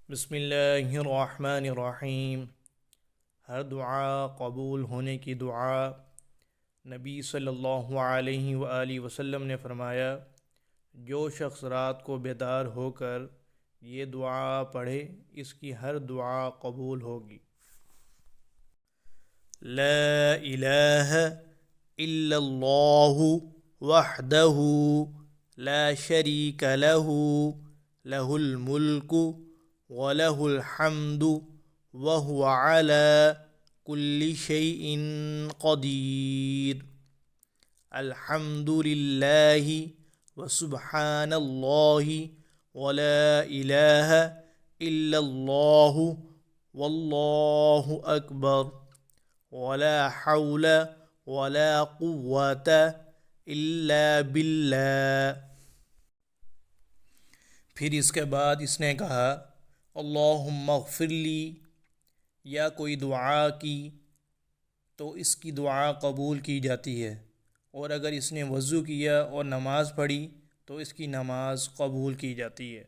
بسم اللہ الرحمن الرحیم۔ ہر دعا قبول ہونے کی دعا۔ نبی صلی اللہ علیہ وآلہ وسلم نے فرمایا، جو شخص رات کو بیدار ہو کر یہ دعا پڑھے اس کی ہر دعا قبول ہوگی۔ لا الہ الا اللہ وحدہ لا شریک لہ لہ الملک وَلَهُ الْحَمْدُ وَهُوَ عَلَى كُلِّ شَيْءٍ قَدِيرٌ۔ الحمد للہ وسبحان اللہ ولا الہ الا اللہ واللہ اکبر ولا حول ولا قوة الا باللہ۔ پھر اس کے بعد اس نے کہا، اللہم اغفر لی، یا کوئی دعا کی تو اس کی دعا قبول کی جاتی ہے، اور اگر اس نے وضو کیا اور نماز پڑھی تو اس کی نماز قبول کی جاتی ہے۔